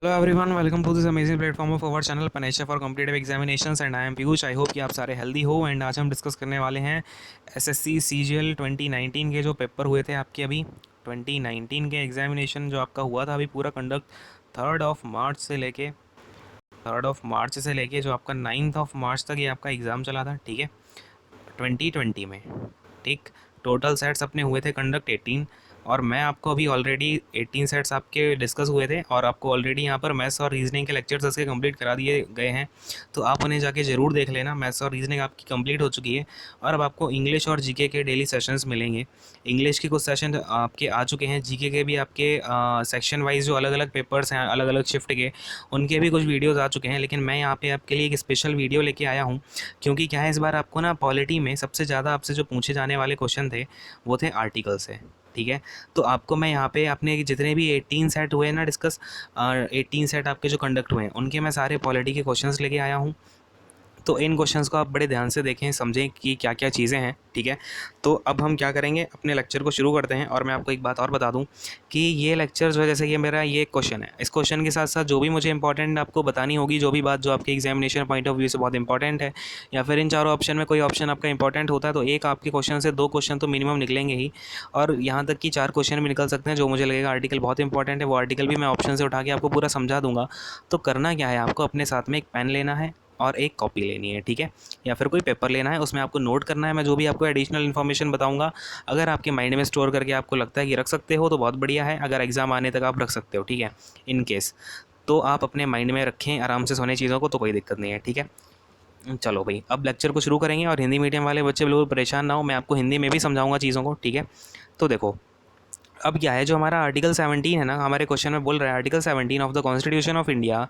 Hello everyone, welcome to this amazing platform of our channel Panesha for competitive examinations and I am Piyush. I hope कि आप सारे healthy हो। And आज हम discuss करने वाले हैं एसएससी सीजीएल 2019 के जो पेपर हुए थे आपके अभी 2019 के एग्जामिनेशन जो आपका हुआ था अभी पूरा कंडक्ट 3 मार्च से लेके जो आपका 9 मार्च तक ये आपका एग्ज़ाम चला था। ठीक है, 2020 में। ठीक, टोटल सेट्स अपने हुए थे कंडक्ट 18। और मैं आपको अभी ऑलरेडी 18 सेट्स आपके डिस्कस हुए थे और आपको ऑलरेडी यहाँ पर मैथ्स और रीजनिंग के लेक्चर्स इसके कंप्लीट करा दिए गए हैं। तो आप उन्हें जाके ज़रूर देख लेना। मैथ्स और रीजनिंग आपकी कंप्लीट हो चुकी है और अब आपको इंग्लिश और जीके के डेली सेशंस मिलेंगे। इंग्लिश के कुछ सेशन आपके आ चुके हैं, जीके के भी आपके सेक्शन वाइज जो अलग अलग पेपर्स हैं अलग अलग शिफ्ट के, उनके भी कुछ वीडियोज़ आ चुके हैं। लेकिन मैं यहाँ पे आपके लिए एक स्पेशल वीडियो लेके आया हूँ, क्योंकि क्या है, इस बार आपको ना पॉलिटी में सबसे ज़्यादा आपसे जो पूछे जाने वाले क्वेश्चन थे वो थे आर्टिकल से। ठीक है, तो आपको मैं यहाँ पे अपने जितने भी 18 सेट हुए ना डिस्कस, 18 सेट आपके जो कंडक्ट हुए हैं उनके मैं सारे पॉलिटी के क्वेश्चंस लेके आया हूँ। तो इन क्वेश्चंस को आप बड़े ध्यान से देखें, समझें कि क्या क्या चीज़ें हैं। ठीक है, तो अब हम क्या करेंगे, अपने लेक्चर को शुरू करते हैं। और मैं आपको एक बात और बता दूं कि ये लेक्चर जो है, जैसे ये मेरा ये क्वेश्चन है, इस क्वेश्चन के साथ साथ जो भी मुझे इंपॉर्टेंट आपको बतानी होगी, जो भी बात जो आपके एग्जामिनेशन पॉइंट ऑफ व्यू से बहुत इंपॉर्टेंट है, या फिर इन चारों ऑप्शन में कोई ऑप्शन आपका इंपॉर्टेंट होता है, तो एक आपके क्वेश्चन से 2 क्वेश्चन तो मिनिमम निकलेंगे ही। और यहाँ तक कि 4 क्वेश्चन भी निकल सकते हैं। जो मुझे लगेगा आर्टिकल बहुत इंपॉर्टेंट है, वो आर्टिकल भी मैं ऑप्शन से उठा के आपको पूरा समझा दूंगा। तो करना क्या है, आपको अपने साथ में एक पेन लेना है और एक कॉपी लेनी है। ठीक है, या फिर कोई पेपर लेना है, उसमें आपको नोट करना है मैं जो भी आपको एडिशनल इन्फॉर्मेशन बताऊंगा। अगर आपके माइंड में स्टोर करके आपको लगता है कि रख सकते हो तो बहुत बढ़िया है, अगर एग्ज़ाम आने तक आप रख सकते हो, ठीक है, इन केस, तो आप अपने माइंड में रखें आराम से सोने चीज़ों को, तो कोई दिक्कत नहीं है। ठीक है, चलो भाई, अब लेक्चर को शुरू करेंगे। और हिंदी मीडियम वाले बच्चे बिल्कुल परेशान ना हो, मैं आपको हिंदी में भी समझाऊंगा चीज़ों को। ठीक है, तो देखो, अब क्या है, जो हमारा आर्टिकल 17 है ना, हमारे क्वेश्चन में बोल रहा है article 17 of the constitution of India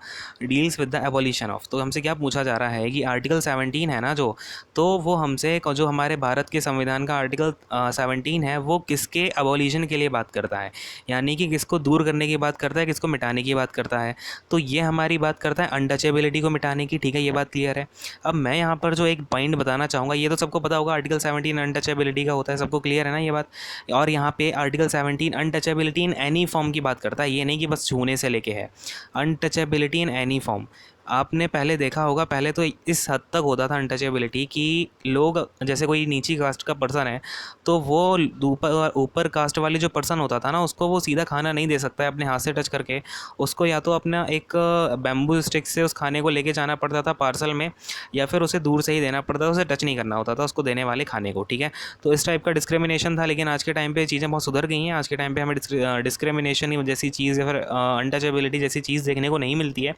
deals with the abolition of. तो हमसे क्या पूछा जा रहा है कि आर्टिकल 17 है ना जो, तो वो हमसे जो हमारे भारत के संविधान का आर्टिकल 17 है वो किसके एबॉलिशन के लिए बात करता है, यानी कि किसको दूर करने की बात करता है, किसको मिटाने की बात करता है। तो ये हमारी बात करता है अनटचेबिलिटी को मिटाने की। ठीक है, ये बात क्लियर है। अब मैं यहाँ पर जो एक पॉइंट बताना चाहूँगा, ये तो सबको पता होगा आर्टिकल 17 अनटचेबिलिटी का होता है, सबको क्लियर है ना ये बात। और यहाँ पे article 17 untouchability in any form की बात करता है, ये नहीं कि बस छूने से लेके है, अनटचेबिलिटी इन एनी फॉर्म। आपने पहले देखा होगा, पहले तो इस हद तक होता था अनटचेबिलिटी कि लोग, जैसे कोई नीची कास्ट का पर्सन है तो वो ऊपर ऊपर कास्ट वाले जो पर्सन होता था ना, उसको वो सीधा खाना नहीं दे सकता है अपने हाथ से टच करके। उसको या तो अपना एक बैम्बू स्टिक से उस खाने को लेके जाना पड़ता था पार्सल में, या फिर उसे दूर से ही देना पड़ता था, उसे टच नहीं करना होता था उसको देने वाले खाने को। ठीक है, तो इस टाइप का डिस्क्रिमिनेशन था। लेकिन आज के टाइम पे चीज़ें बहुत सुधर गई हैं। आज के टाइम पे हमें डिस्क्रिमिनेशन जैसी चीज़ या फिर अनटचेबिलिटी जैसी चीज़ देखने को नहीं मिलती है।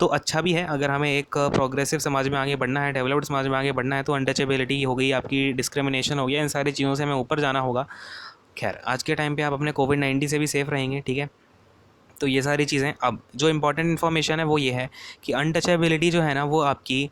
तो अच्छा भी है, अगर हमें एक प्रोग्रेसिव समाज में आगे बढ़ना है, डेवलप्ड समाज में आगे बढ़ना है, तो अनटचेबिलिटी हो गई आपकी, डिस्क्रिमिनेशन हो गया, इन सारी चीज़ों से हमें ऊपर जाना होगा। खैर, आज के टाइम पे आप अपने कोविड-19 से भी सेफ़ रहेंगे। ठीक है, तो ये सारी चीज़ें। अब जो इंपॉर्टेंट इन्फॉर्मेशन है वो ये है कि अनटचेबिलिटी जो है ना, वो आपकी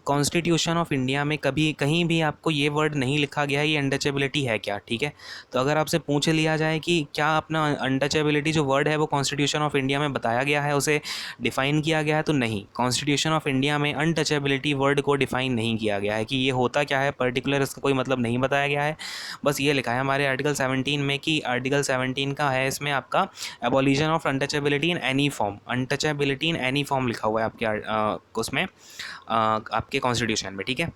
कॉन्स्टिट्यूशन ऑफ इंडिया में कभी कहीं भी आपको ये वर्ड नहीं लिखा गया है ये अनटचेबिलिटी है क्या। ठीक है, तो अगर आपसे पूछ लिया जाए कि क्या अपना अनटचेबिलिटी जो वर्ड है वो कॉन्स्टिट्यूशन ऑफ इंडिया में बताया गया है, उसे डिफ़ाइन किया गया है, तो नहीं, कॉन्स्टिट्यूशन ऑफ इंडिया में अनटचेबिलिटी वर्ड को डिफ़ाइन नहीं किया गया है कि ये होता क्या है पर्टिकुलर, इसका कोई मतलब नहीं बताया गया है। बस ये लिखा है हमारे आर्टिकल 17 में कि आर्टिकल 17 का है इसमें आपका abolition of untouchability in any form, untouchability in any form लिखा हुआ है आपके उसमें, आपके कॉन्स्टिट्यूशन में। ठीक है,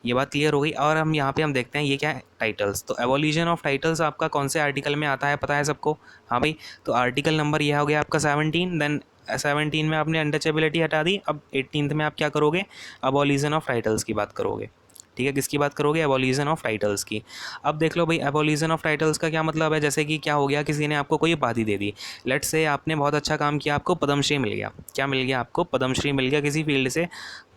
ये बात क्लियर हो गई। और हम यहाँ पे हम देखते हैं ये क्या है, टाइटल्स। तो एवोल्यूशन ऑफ टाइटल्स आपका कौन से आर्टिकल में आता है, पता है सबको? हाँ भाई, तो आर्टिकल नंबर यह हो गया आपका 17। देन 17 में आपने अनटचेबिलिटी हटा दी, अब 18th में आप क्या करोगे, अबॉलिशन ऑफ टाइटल्स की बात करोगे। ठीक है, किसकी बात करोगे, एबॉलिशन ऑफ टाइटल्स की। अब देख लो भाई, एबॉलिशन ऑफ टाइटल्स का क्या मतलब है। जैसे कि क्या हो गया, किसी ने आपको कोई उपाधि दे दी, लेट्स से आपने बहुत अच्छा काम किया, आपको पद्मश्री मिल गया। क्या मिल गया आपको, पद्मश्री मिल गया किसी फील्ड से।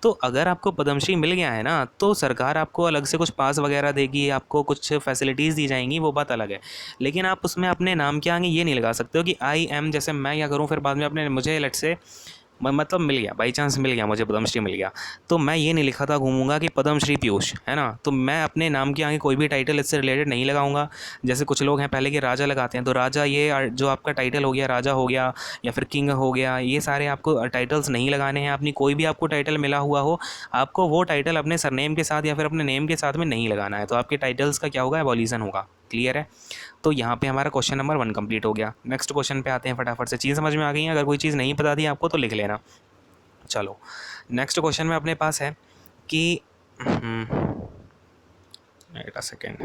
तो अगर आपको पद्मश्री मिल गया है ना, तो सरकार आपको अलग से कुछ पास वगैरह देगी, आपको कुछ फैसिलिटीज़ दी जाएंगी, वो बात अलग है। लेकिन आप उसमें अपने नाम के आगे ये नहीं लगा सकते हो कि आई एम, जैसे मैं क्या करूँ फिर बाद में अपने, मुझे लेट्स से मतलब मिल गया, बाई चांस मिल गया, मुझे पद्मश्री मिल गया, तो मैं ये नहीं लिखा था घूमूंगा कि पद्मश्री पीयूष, है ना। तो मैं अपने नाम के आगे कोई भी टाइटल इससे रिलेटेड नहीं लगाऊंगा। जैसे कुछ लोग हैं पहले के राजा लगाते हैं, तो राजा ये जो आपका टाइटल हो गया, राजा हो गया या फिर किंग हो गया, ये सारे आपको टाइटल्स नहीं लगाने हैं। अपनी कोई भी आपको टाइटल मिला हुआ हो, आपको वो टाइटल अपने सरनेम के साथ या फिर अपने नेम के साथ में नहीं लगाना है, तो आपके टाइटल्स का क्या होगा, एबॉलिशन होगा। क्लियर है। तो यहाँ पे हमारा क्वेश्चन नंबर 1 कंप्लीट हो गया। नेक्स्ट क्वेश्चन पे आते हैं, फटाफट से चीज़ समझ में आ गई है, अगर कोई चीज़ नहीं पता थी आपको तो लिख लेना। चलो नेक्स्ट क्वेश्चन में अपने पास है कि wait a second,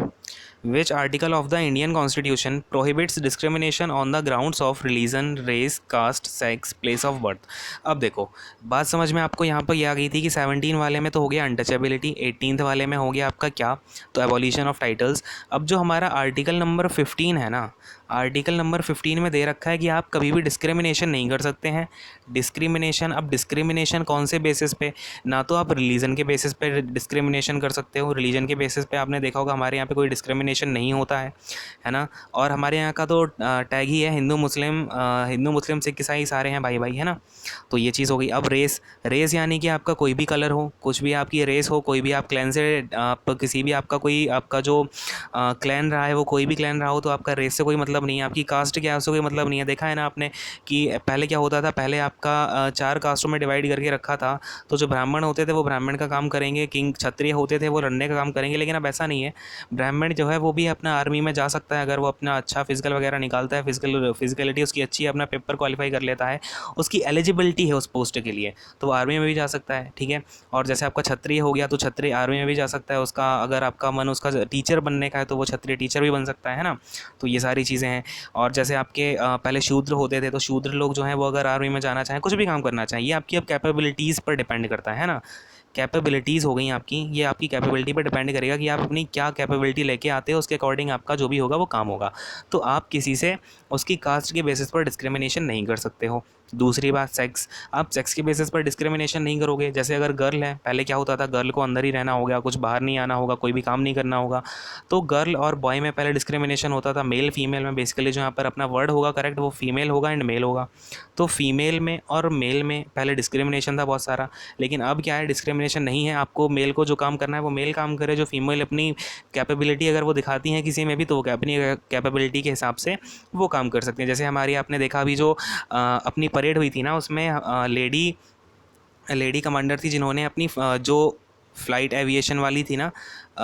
which article of the Indian Constitution prohibits discrimination on the grounds of religion, race, caste, sex, place of birth? अब देखो बात समझ में आपको यहाँ पर ये आ गई थी कि 17 वाले में तो हो गया अनटचेबिलिटी, 18th वाले में हो गया आपका क्या, तो एबॉलिशन ऑफ टाइटल्स। अब जो हमारा आर्टिकल नंबर 15 है ना, आर्टिकल नंबर 15 में दे रखा है कि आप कभी भी डिस्क्रिमिनेशन नहीं कर सकते हैं। डिस्क्रिमिनेशन, अब डिस्क्रिमिनेशन कौन से बेसिस पे, ना तो आप रिलीजन के बेसिस पे डिस्क्रिमिनेशन कर सकते हो, रिलीजन के बेसिस पे आपने देखा होगा हमारे यहाँ पे कोई डिस्क्रिमिनेशन नहीं होता है ना। और हमारे यहाँ का तो टैग ही है हिंदू मुस्लिम सिख ईसाई सारे हैं भाई भाई, है ना। तो ये चीज़ हो गई। अब रेस, रेस यानी कि आपका कोई भी कलर हो, कुछ भी आपकी रेस हो, कोई भी आप क्लैन से, आप किसी भी आपका कोई आपका जो क्लैन रहा है वो कोई भी क्लैन रहा हो तो आपका रेस से कोई मतलब नहीं है, आपकी कास्ट क्या है उससे कोई मतलब नहीं है। देखा है ना आपने कि पहले क्या होता था, पहले आपका 4 कास्टों में डिवाइड करके रखा था, तो जो ब्राह्मण होते थे वो ब्राह्मण का काम करेंगे, किंग क्षत्रिय होते थे वो लड़ने का काम करेंगे। लेकिन अब ऐसा नहीं है, ब्राह्मण जो है वो भी अपना आर्मी में जा सकता है अगर वो अपना अच्छा फिजिकल वगैरह निकालता है, फिजिकलिटी उसकी अच्छी है, अपना पेपर क्वालिफाई कर लेता है, उसकी एलिजिबिलिटी है उस पोस्ट के लिए, तो वो आर्मी में भी जा सकता है, ठीक है। और जैसे आपका क्षत्रिय हो गया तो क्षत्रिय आर्मी में भी जा सकता है, उसका अगर आपका मन उसका टीचर बनने का है तो वो क्षत्रिय टीचर भी बन सकता है ना। तो ये सारी चीज़ें हैं। और जैसे आपके पहले शूद्र होते थे, तो शूद्र लोग जो हैं वो अगर आर्मी में जाना चाहें, कुछ भी काम करना चाहें, ये आपकी अब कैपेबिलिटीज़ पर डिपेंड करता है ना। कैपेबिलिटीज़ हो गई आपकी, ये आपकी कैपेबिलिटी पर डिपेंड करेगा कि आप अपनी क्या कैपेबिलिटी लेके आते हो, उसके अकॉर्डिंग आपका जो भी होगा वो काम होगा। तो आप किसी से उसकी कास्ट के बेसिस पर डिस्क्रिमिनेशन नहीं कर सकते हो। दूसरी बात सेक्स, आप सेक्स के बेसिस पर डिस्क्रिमिनेशन नहीं करोगे। जैसे अगर गर्ल है, पहले क्या होता था, गर्ल को अंदर ही रहना होगा, कुछ बाहर नहीं आना होगा, कोई भी काम नहीं करना होगा, तो गर्ल और बॉय में पहले डिस्क्रिमिनेशन होता था। मेल फीमेल में बेसिकली जो यहाँ पर अपना वर्ड होगा करेक्ट वो फीमेल होगा एंड मेल होगा। तो फीमेल में और मेल में पहले डिस्क्रिमिनेशन था बहुत सारा, लेकिन अब क्या है, डिस्क्रिमिनेशन नहीं है। आपको मेल को जो काम करना है वो मेल काम करे, जो फीमेल अपनी कैपेबिलिटी अगर वो दिखाती हैं किसी में भी तो वो अपनी कैपेबिलिटी के हिसाब से वो काम कर सकते हैं। जैसे हमारी आपने देखा अभी जो अपनी परेड हुई थी ना, उसमें लेडी कमांडर थी जिन्होंने अपनी जो फ़्लाइट एविएशन वाली थी ना,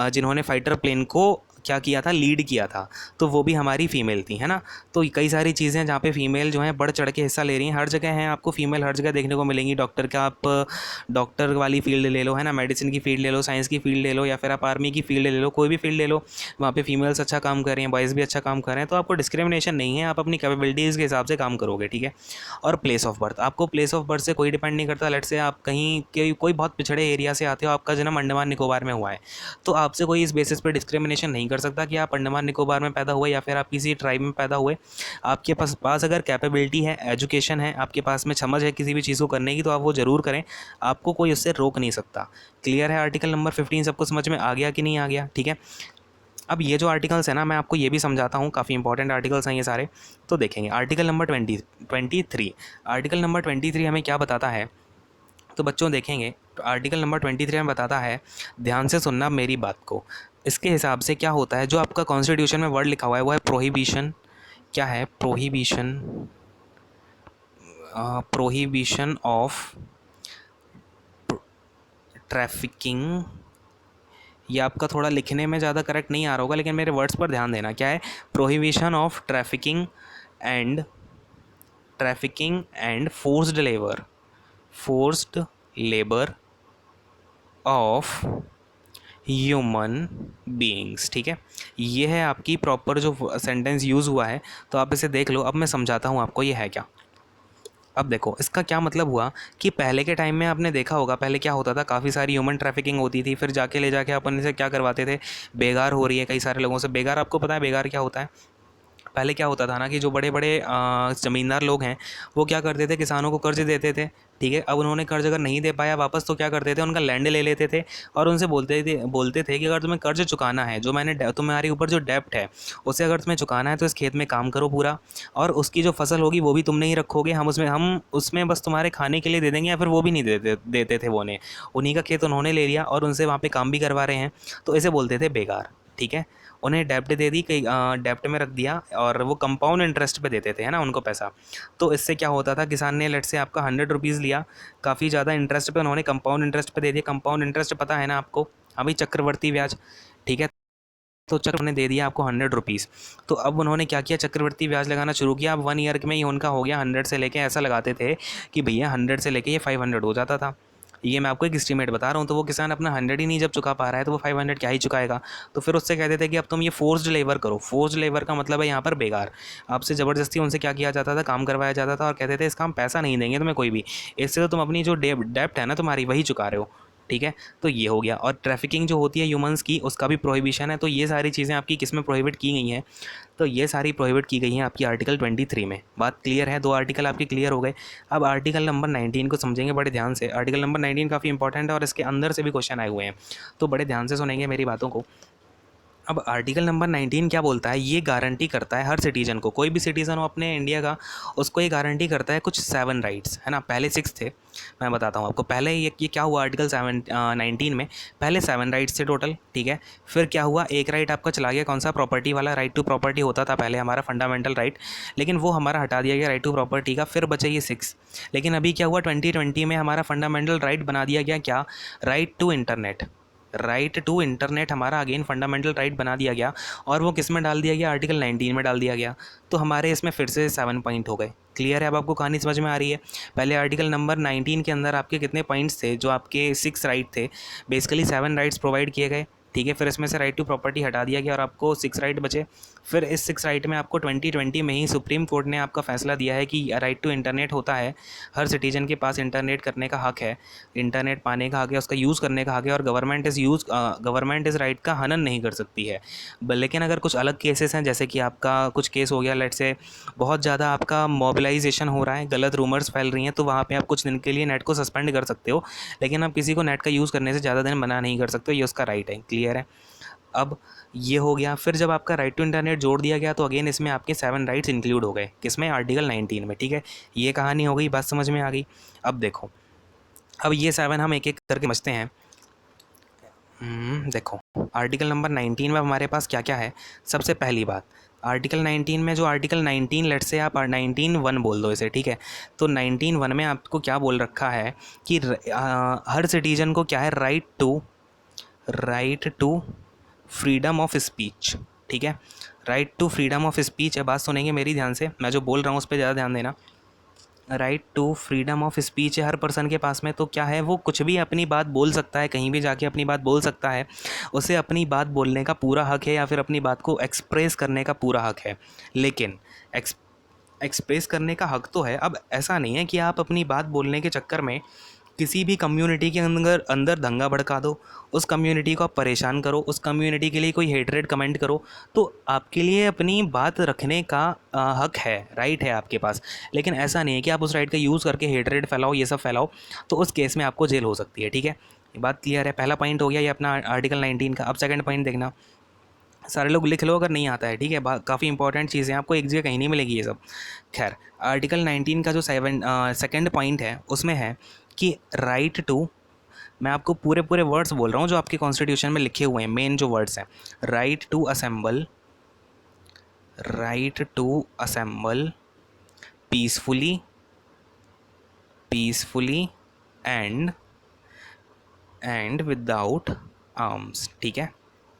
जिन्होंने फाइटर प्लेन को क्या किया था, लीड किया था, तो वो भी हमारी फ़ीमेल थी, है ना। तो कई सारी चीज़ें हैं जहाँ पे फ़ीमेल जो हैं बढ़ चढ़ के हिस्सा ले रही हैं। हर जगह हैं आपको फ़ीमेल, हर जगह देखने को मिलेंगी। डॉक्टर का आप डॉक्टर वाली फील्ड ले लो, है ना, मेडिसिन की फील्ड ले लो, साइंस की फील्ड ले लो, या फिर आप आर्मी की फील्ड ले लो, कोई भी फील्ड ले लो, वहाँ पे फीमेल्स अच्छा काम कर रहे हैं, बॉयज़ भी अच्छा काम कर रहे हैं। तो आपको डिस्क्रिमिनेशन नहीं है, आप अपनी कैपेबिलिटीज़ के हिसाब से काम करोगे, ठीक है। और प्लेस ऑफ बर्थ, आपको प्लेस ऑफ बर्थ से कोई डिपेंड नहीं करता। लेट से आप कहीं के कोई बहुत पिछड़े एरिया से आते हो, आपका जन्म अंडमान निकोबार में हुआ है, तो आपसे कोई इस बेसिस पर डिस्क्रिमिनेशन नहीं कर सकता कि आप अंडमान निकोबार में पैदा हुए या फिर आप किसी ट्राइब में पैदा हुए। आपके पास अगर कैपेबिलिटी है, एजुकेशन है, आपके पास में समझ है किसी भी चीज़ को करने की, तो आप वो ज़रूर करें, आपको कोई उससे रोक नहीं सकता। क्लियर है आर्टिकल नंबर 15 सबको समझ में आ गया कि नहीं आ गया, ठीक है। अब ये जो आर्टिकल्स हैं ना, मैं आपको ये भी समझाता हूँ, काफ़ी इंपॉर्टेंट आर्टिकल्स हैं ये सारे। तो देखेंगे आर्टिकल नंबर 23, आर्टिकल नंबर 23 हमें क्या बताता है, तो बच्चों देखेंगे तो आर्टिकल नंबर 23 में बताता है, ध्यान से सुनना मेरी बात को। इसके हिसाब से क्या होता है, जो आपका कॉन्स्टिट्यूशन में वर्ड लिखा हुआ है वो है प्रोहिबिशन। क्या है, प्रोहिबिशन, प्रोहिबिशन ऑफ ट्रैफिकिंग। ये आपका थोड़ा लिखने में ज़्यादा करेक्ट नहीं आ रहा होगा, लेकिन मेरे वर्ड्स पर ध्यान देना। क्या है, prohibition of trafficking and forced labour of human beings, ठीक है। ये है आपकी प्रॉपर जो सेंटेंस यूज़ हुआ है, तो आप इसे देख लो। अब मैं समझाता हूँ आपको ये है क्या। अब देखो इसका क्या मतलब हुआ कि पहले के टाइम में आपने देखा होगा, पहले क्या होता था, काफ़ी सारी ह्यूमन ट्रैफिकिंग होती थी, फिर जाके ले जाके अपन इसे क्या करवाते थे, बेगार हो रही है कई सारे लोगों से। बेगार, आपको पता है बेगार क्या होता है। पहले क्या होता था ना कि जो बड़े बड़े ज़मींदार लोग हैं वो क्या करते थे, किसानों को कर्ज देते थे, ठीक है। अब उन्होंने कर्ज अगर नहीं दे पाया वापस, तो क्या करते थे, उनका लैंड ले लेते थे और उनसे बोलते थे कि अगर तुम्हें कर्ज चुकाना है, जो मैंने तुम्हारे ऊपर जो डेप्ट है उसे अगर तुम्हें चुकाना है, तो इस खेत में काम करो पूरा, और उसकी जो फसल होगी वो भी तुम नहीं रखोगे, हम उसमें बस तुम्हारे खाने के लिए दे देंगे, या फिर वो भी नहीं देते थे वो ने। उन्हीं का खेत उन्होंने ले लिया और उनसे वहाँ पर काम भी करवा रहे हैं, तो इसे बोलते थे बेगार, ठीक है। उन्हें डेप्ट दे दी, कई डेप्ट में रख दिया, और वो कंपाउंड इंटरेस्ट पे देते थे, है ना, उनको पैसा। तो इससे क्या होता था, किसान ने लेट से आपका 100 रुपीज़ लिया, काफ़ी ज़्यादा इंटरेस्ट पे उन्होंने कंपाउंड इंटरेस्ट पे दे दिया। कंपाउंड इंटरेस्ट पता है ना आपको, अभी चक्रवर्ती ब्याज, ठीक है। तो चक्र ने दे दिया आपको 100 रुपीज़। तो अब उन्होंने क्या किया, चक्रवृद्धि ब्याज लगाना शुरू किया। अब 1 ईयर में ही उनका हो गया 100 से लेके, ऐसा लगाते थे कि भैया 100 से लेके ये 500 हो जाता था। ये मैं आपको एक एस्टीमेट बता रहा हूँ। तो वो किसान अपना 100 ही नहीं जब चुका पा रहा है तो वो 500 क्या ही चुकाएगा। तो फिर उससे कहते थे कि अब तुम ये फोर्स्ड लेबर करो। फोर्स्ड लेबर का मतलब है यहाँ पर बेकार। आपसे ज़बरदस्ती उनसे क्या किया जाता था, काम करवाया जाता था और कहते थे इसका हम पैसा नहीं देंगे तुम्हें कोई भी, इससे तो तुम अपनी जो डेप्ट है ना तुम्हारी वही चुका रहे हो। ठीक है, तो ये हो गया। और ट्रैफिकिंग जो होती है ह्यूमंस की, उसका भी प्रोहिबिशन है। तो ये सारी चीज़ें आपकी किस में प्रोहिबिट की गई हैं, तो ये सारी प्रोहिबिट की गई हैं आपकी आर्टिकल 23 में। बात क्लियर है, 2 आर्टिकल आपके क्लियर हो गए। अब आर्टिकल नंबर 19 को समझेंगे बड़े ध्यान से। आर्टिकल नंबर 19 काफ़ी इंपॉर्टेंट है और इसके अंदर से भी क्वेश्चन आए हुए हैं, तो बड़े ध्यान से सुनेंगे मेरी बातों को। अब आर्टिकल नंबर 19 क्या बोलता है, ये गारंटी करता है हर सिटीजन को, कोई भी सिटीज़न हो अपने इंडिया का, उसको ये गारंटी करता है कुछ 7 राइट्स, है ना। पहले 6 थे, मैं बताता हूँ आपको। पहले ये क्या हुआ आर्टिकल 19 में, पहले 7 राइट्स थे टोटल। ठीक है, फिर क्या हुआ, एक राइट आपका चला गया, कौन सा, प्रॉपर्टी वाला। राइट टू प्रॉपर्टी होता था पहले हमारा फंडामेंटल राइट, लेकिन वो हमारा हटा दिया गया राइट टू प्रॉपर्टी का। फिर बचे ये 6। लेकिन अभी क्या हुआ, 2020 में हमारा फंडामेंटल राइट बना दिया गया क्या, right to internet. Right to internet हमारा अगेन फंडामेंटल राइट बना दिया गया, और वो किस में डाल दिया गया, आर्टिकल 19 में डाल दिया गया। तो हमारे इसमें फिर से 7 पॉइंट हो गए। क्लियर है, अब आपको कहानी समझ में आ रही है। पहले आर्टिकल नंबर 19 के अंदर आपके कितने पॉइंट्स थे, जो आपके 6 राइट थे, बेसिकली 7 राइट्स प्रोवाइड किए गए। ठीक है, फिर इसमें से राइट टू प्रॉपर्टी हटा दिया गया और आपको 6 राइट बचे। फिर इस 6 राइट में आपको 2020 में ही सुप्रीम कोर्ट ने आपका फैसला दिया है कि राइट टू इंटरनेट होता है, हर सिटीजन के पास इंटरनेट करने का हक है, इंटरनेट पाने का हक है, उसका यूज़ करने का हक है, और गवर्नमेंट इस राइट का हनन नहीं कर सकती है। लेकिन अगर कुछ अलग केसेस हैं, जैसे कि आपका कुछ केस हो गया, लेट से बहुत ज़्यादा आपका मोबिलाइजेशन हो रहा है, गलत रूमर्स फैल रही हैं, तो वहाँ पे आप कुछ दिन के लिए नेट को सस्पेंड कर सकते हो, लेकिन आप किसी को नेट का यूज़ करने से ज़्यादा दिन मना नहीं कर सकते, ये उसका राइट है। क्लियर है, अब ये हो गया। फिर जब आपका राइट टू इंटरनेट जोड़ दिया गया, तो अगेन इसमें आपके 7 राइट्स इंक्लूड हो गए, किसमें, आर्टिकल 19 में। ठीक है, ये कहानी हो गई, बात समझ में आ गई। अब देखो, अब ये 7 हम एक एक करके समझते हैं। देखो, आर्टिकल नंबर 19 में हमारे पास क्या क्या है। सबसे पहली बात, आर्टिकल 19 में जो आर्टिकल 19, लेट से आप 19(1) बोल दो इसे। ठीक है, तो 19(1) में आपको क्या बोल रखा है कि हर सिटीजन को क्या है, right to freedom of speech. ठीक है, right to freedom of speech है। बात सुनेंगे मेरी ध्यान से, मैं जो बोल रहा हूँ उस पर ज़्यादा ध्यान देना। Right to freedom of speech है हर पर्सन के पास में। तो क्या है, वो कुछ भी अपनी बात बोल सकता है, कहीं भी जाके अपनी बात बोल सकता है, उसे अपनी बात बोलने का पूरा हक है, या फिर अपनी बात को एक्सप्रेस करने का पूरा हक है। लेकिन एक्सप्रेस करने का हक तो है, अब ऐसा नहीं है कि आप अपनी बात बोलने के चक्कर में किसी भी कम्युनिटी के अंदर दंगा भड़का दो, उस कम्युनिटी को आप परेशान करो, उस कम्युनिटी के लिए कोई हेटरेट कमेंट करो। तो आपके लिए अपनी बात रखने का हक है, राइट है आपके पास। लेकिन ऐसा नहीं है कि आप उस राइट का यूज़ करके हेटरेट फैलाओ, ये सब फैलाओ, तो उस केस में आपको जेल हो सकती है। ठीक है, ये बात क्लियर है। पहला पॉइंट हो गया ये अपना आर्टिकल 19 का। अब सेकंड पॉइंट देखना, सारे लोग लिख लो अगर नहीं आता है। ठीक है, काफ़ी इंपॉर्टेंट चीज़ें, आपको एक जगह कहीं नहीं मिलेगी ये सब। खैर, आर्टिकल 19 का जो सेकंड पॉइंट है, उसमें है कि राइट टू, मैं आपको पूरे पूरे वर्ड्स बोल रहा हूँ जो आपके कॉन्स्टिट्यूशन में लिखे हुए हैं, मेन जो वर्ड्स हैं। Right to assemble, right to assemble peacefully and without arms. ठीक है,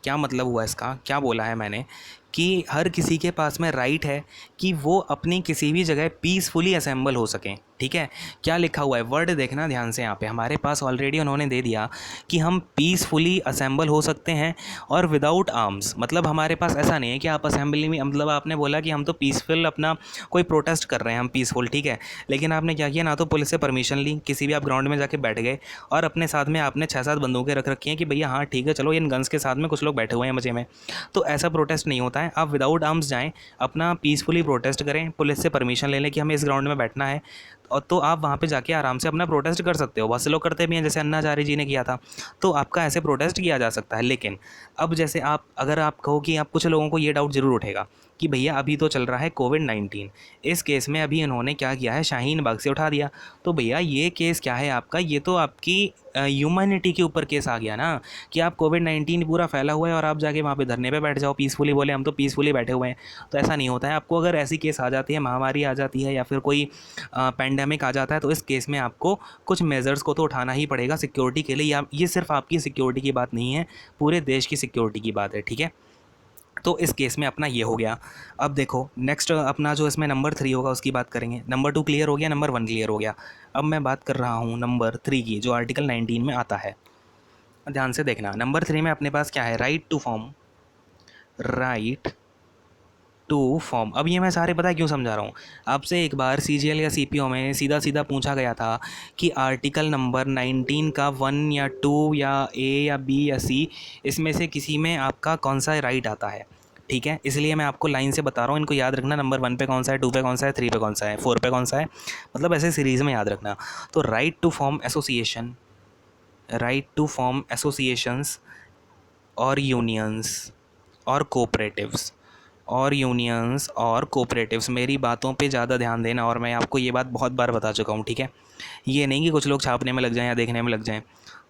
क्या मतलब हुआ इसका, क्या बोला है मैंने, कि हर किसी के पास में राइट है कि वो अपनी किसी भी जगह पीसफुली असेंबल हो सकें। ठीक है, क्या लिखा हुआ है, वर्ड देखना ध्यान से। यहाँ पे हमारे पास ऑलरेडी उन्होंने दे दिया कि हम पीसफुली असेंबल हो सकते हैं और विदाउट आर्म्स। मतलब हमारे पास ऐसा नहीं है कि आप असेंबली में, मतलब आपने बोला कि हम तो पीसफुल अपना कोई प्रोटेस्ट कर रहे हैं, हम पीसफुल, ठीक है, लेकिन आपने क्या किया, ना तो पुलिस से परमिशन ली, किसी भी आप ग्राउंड में जाके बैठ गए, और अपने साथ में आपने 6-7 बंदूकें रख रखी हैं कि भैया हाँ ठीक है चलो, इन गन्स के साथ में कुछ लोग बैठे हुए हैं मजे में। तो ऐसा प्रोटेस्ट नहीं होता है। आप विदाउट आर्म्स जाएँ, अपना पीसफुली प्रोटेस्ट करें, पुलिस से परमिशन ले लें कि हमें इस ग्राउंड में बैठना है, और तो आप वहाँ पे जाके आराम से अपना प्रोटेस्ट कर सकते हो। बहुत से लोग करते भी हैं, जैसे अन्ना हजारे जी ने किया था, तो आपका ऐसे प्रोटेस्ट किया जा सकता है। लेकिन अब जैसे अगर आप कहो कि आप, कुछ लोगों को ये डाउट ज़रूर उठेगा कि भैया अभी तो चल रहा है कोविड-19, इस केस में अभी इन्होंने क्या किया है, शाहीन बाग से उठा दिया। तो भैया ये केस क्या है आपका, ये तो आपकी ह्यूमैनिटी के ऊपर केस आ गया ना, कि आप कोविड-19 पूरा फैला हुआ है और आप जाके वहाँ पे धरने पे बैठ जाओ, पीसफुली बोले हम तो पीसफुली बैठे हुए हैं। तो ऐसा नहीं होता है। आपको अगर ऐसी केस आ जाती है, महामारी आ जाती है, या फिर कोई पैंडेमिक आ जाता है, तो इस केस में आपको कुछ मेजर्स को तो उठाना ही पड़ेगा सिक्योरिटी के लिए। या ये सिर्फ आपकी सिक्योरिटी की बात नहीं है, पूरे देश की सिक्योरिटी की बात है। ठीक है, तो इस केस में अपना ये हो गया। अब देखो नेक्स्ट अपना जो इसमें नंबर 3 होगा उसकी बात करेंगे। नंबर 2 क्लियर हो गया, नंबर 1 क्लियर हो गया। अब मैं बात कर रहा हूँ नंबर 3 की, जो आर्टिकल 19 में आता है। ध्यान से देखना, नंबर 3 में अपने पास क्या है, right to form, right to form. अब ये मैं सारे पता है क्यों समझा रहा हूँ आपसे, एक बार सीजीएल या सीपीओ में सीधा सीधा पूछा गया था कि आर्टिकल नंबर 19 का 1 या 2 या ए या बी या सी, इसमें से किसी में आपका कौन सा राइट आता है। ठीक है, इसलिए मैं आपको लाइन से बता रहा हूँ, इनको याद रखना, नंबर 1 पे कौन सा है, 2 पे कौन सा है, 3 पे कौन सा है, 4 पे कौन सा है, मतलब ऐसे सीरीज़ में याद रखना। तो right to form association, right to form associations और यूनियंस और कोऑपरेटिव्स, और यूनियंस और कोऑपरेटिव्स, मेरी बातों पे ज़्यादा ध्यान देना, और मैं आपको ये बात बहुत बार बता चुका हूँ। ठीक है, ये नहीं कि कुछ लोग छापने में लग जाएं या देखने में लग जाएं।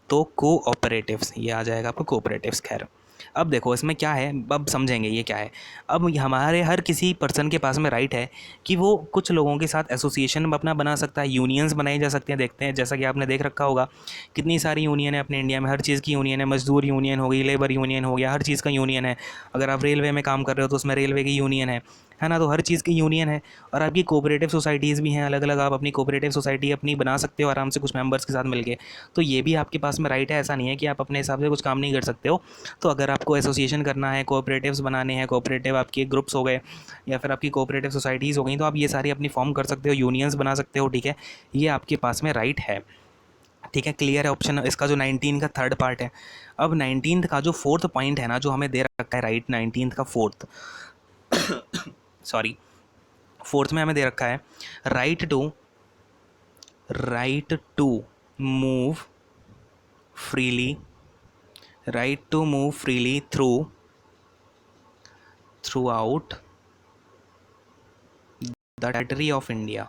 तो कोऑपरेटिव्स ये आ जाएगा आपको, कोऑपरेटिव्स। खैर अब देखो इसमें क्या है, अब समझेंगे ये क्या है। अब हमारे हर किसी पर्सन के पास में राइट है कि वो कुछ लोगों के साथ एसोसिएशन अपना बना सकता है, यूनियंस बनाई जा सकती हैं। देखते हैं, जैसा कि आपने देख रखा होगा कितनी सारी यूनियन है अपने इंडिया में, हर चीज़ की यूनियन है, मजदूर यूनियन हो गई, लेबर यूनियन हो गया, हर चीज़ का यूनियन है। अगर आप रेलवे में काम कर रहे हो तो उसमें रेलवे की यूनियन है ना, तो हर चीज़ की यूनियन है। और आपकी कोऑपरेटिव सोसाइटीज़ भी हैं अलग अलग, आप अपनी कोऑपरेटिव सोसाइटी अपनी बना सकते हो आराम से कुछ मेंबर्स के साथ मिलके। तो ये भी आपके पास में राइट है, ऐसा नहीं है कि आप अपने हिसाब से कुछ काम नहीं कर सकते हो। तो अगर आपको एसोसिएशन करना है, कोऑपरेटिव्स बनाने हैं, कोऑपरेटिव आपके ग्रुप्स हो गए या फिर आपकी कोऑपरेटिव सोसाइटीज़ हो गई, तो आप ये सारी अपनी फॉर्म कर सकते हो, यूनियंस बना सकते हो। ठीक है, ये आपके पास में राइट है। ठीक है, क्लियर है ऑप्शन इसका जो 19 का थर्ड पार्ट है। अब 19 का जो फोर्थ पॉइंट है ना, जो हमें दे रखा है राइट 19 का फोर्थ, सॉरी, फोर्थ में हमें दे रखा है right to move freely, right to move freely throughout the territory of India.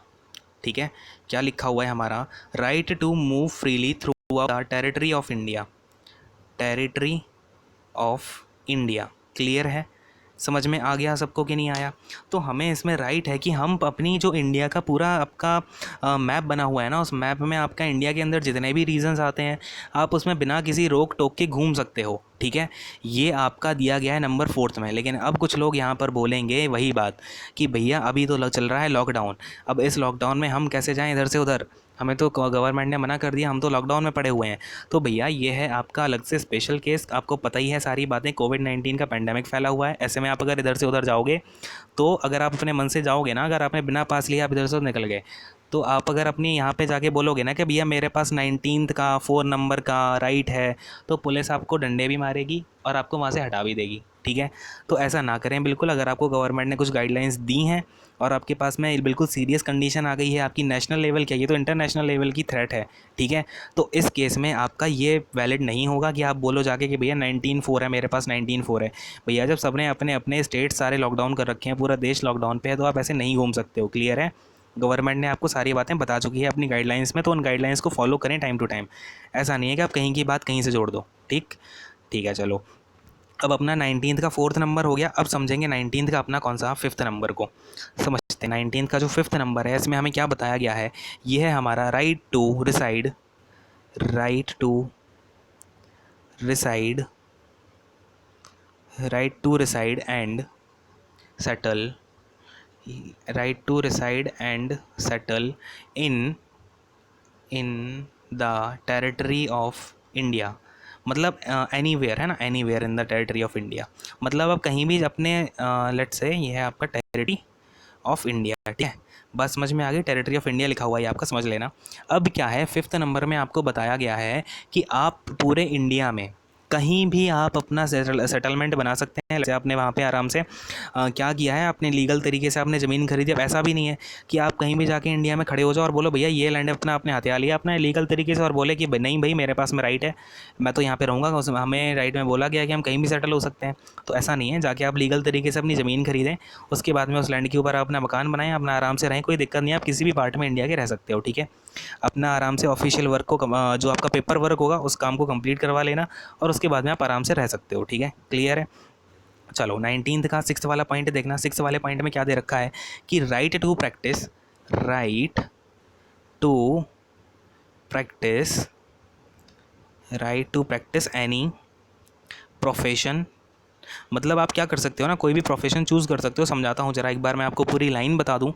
ठीक है, क्या लिखा हुआ है हमारा, right to move freely throughout the territory of India, territory of India. Clear है, समझ में आ गया सबको कि नहीं आया। तो हमें इसमें राइट है कि हम अपनी जो इंडिया का पूरा आपका मैप बना हुआ है ना, उस मैप में आपका इंडिया के अंदर जितने भी रीजन्स आते हैं आप उसमें बिना किसी रोक टोक के घूम सकते हो। ठीक है, ये आपका दिया गया है नंबर 4 में। लेकिन अब कुछ लोग यहाँ पर बोलेंगे वही बात कि भैया अभी तो चल रहा है लॉकडाउन, अब इस लॉकडाउन में हम कैसे जाएँ इधर से उधर, हमें तो गवर्नमेंट ने मना कर दिया, हम तो लॉकडाउन में पड़े हुए हैं। तो भैया ये है आपका अलग से स्पेशल केस, आपको पता ही है सारी बातें, कोविड-19 का पेंडेमिक फैला हुआ है। ऐसे में आप अगर इधर से उधर जाओगे, तो अगर आप अपने मन से जाओगे ना, अगर आपने बिना पास लिया आप इधर से उधर निकल गए, तो आप अगर अपनी यहाँ पे जाके बोलोगे ना कि भैया मेरे पास 19 का 4 नंबर का राइट है, तो पुलिस आपको डंडे भी मारेगी और आपको वहाँ से हटा भी देगी। ठीक है, तो ऐसा ना करें बिल्कुल। अगर आपको गवर्नमेंट ने कुछ गाइडलाइंस दी हैं और आपके पास में बिल्कुल सीरियस कंडीशन आ गई है, आपकी नेशनल लेवल क्या, ये तो इंटरनेशनल लेवल की थ्रेट है। ठीक है, तो इस केस में आपका ये वैलिड नहीं होगा कि आप बोलो जाके कि भैया 19-4 है, मेरे पास 19-4 है। भैया जब सबने अपने अपने स्टेट सारे लॉकडाउन कर रखे हैं, पूरा देश लॉकडाउन पे है, तो आप ऐसे नहीं घूम सकते हो। क्लियर है, गवर्नमेंट ने आपको सारी बातें बता चुकी है अपनी गाइडलाइंस में, तो उन गाइडलाइंस को फॉलो करें टाइम टू टाइम। ऐसा नहीं है कि आप कहीं की बात कहीं से जोड़ दो। ठीक, ठीक है, चलो अब अपना 19th का 4th नंबर हो गया। अब समझेंगे 19th का अपना कौन सा 5th नंबर को समझते हैं। 19th का जो 5th नंबर है, इसमें हमें क्या बताया गया है, ये है हमारा right to reside, right to reside, right to reside and settle, right to reside and settle in in the territory of India. मतलब एनीवेयर है ना, anywhere in the territory of India, मतलब आप कहीं भी अपने लेट्स से ये है आपका टेरिटरी ऑफ इंडिया। ठीक है, बस समझ में आ गई, टेरिटरी ऑफ इंडिया लिखा हुआ है आपका, समझ लेना। अब क्या है, 5th नंबर में आपको बताया गया है कि आप पूरे इंडिया में कहीं भी आप अपना सेटलमेंट बना सकते हैं। जैसे आपने वहाँ पे आराम से क्या किया है, आपने लीगल तरीके से आपने ज़मीन खरीदी। अब ऐसा भी नहीं है कि आप कहीं भी जाके इंडिया में खड़े हो जाओ और बोलो भैया ये लैंड अपना आपने हथिया लिया अपना लीगल तरीके से, और बोले कि नहीं भाई मेरे पास में राइट है, मैं तो यहाँ पे रहूँगा। हमें राइट में बोला गया कि हम कहीं भी सेटल हो सकते हैं। तो ऐसा नहीं है, जाके आप लीगल तरीके से अपनी ज़मीन खरीदें, उसके बाद में उस लैंड के ऊपर अपना मकान बनाएं, अपना आराम से रहें, कोई दिक्कत नहीं है, आप किसी भी पार्ट में इंडिया के रह सकते हो। ठीक है, अपना आराम से ऑफिशियल वर्क को जो आपका पेपर वर्क होगा उस काम को कंप्लीट करवा लेना, और उसके बाद में आप आराम से रह सकते हो। ठीक है, क्लियर है। चलो 19th का 6th वाला पॉइंट देखना। 6th वाले पॉइंट में क्या दे रखा है कि right to practise, right to practise, right to practise any profession मतलब आप क्या कर सकते हो ना, कोई भी प्रोफेशन चूज़ कर सकते हो। समझाता हूँ ज़रा, एक बार मैं आपको पूरी लाइन बता दूँ।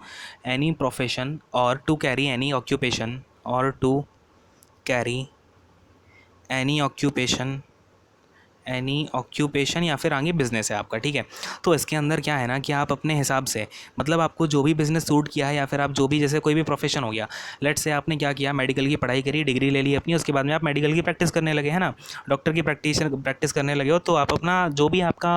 एनी प्रोफेशन और टू कैरी एनी ऑक्यूपेशन, और to carry any occupation, any occupation या फिर आगे बिजनेस है आपका, ठीक है। तो इसके अंदर क्या है ना कि आप अपने हिसाब से, मतलब आपको जो भी बिजनेस सूट किया है या फिर आप जो भी, जैसे कोई भी प्रोफेशन हो गया, लेट से आपने क्या किया, मेडिकल की पढ़ाई करी, डिग्री ले ली अपनी, उसके बाद में आप मेडिकल की प्रैक्टिस करने लगे, है ना, डॉक्टर की प्रैक्टिस करने लगे हो, तो आप अपना जो भी आपका,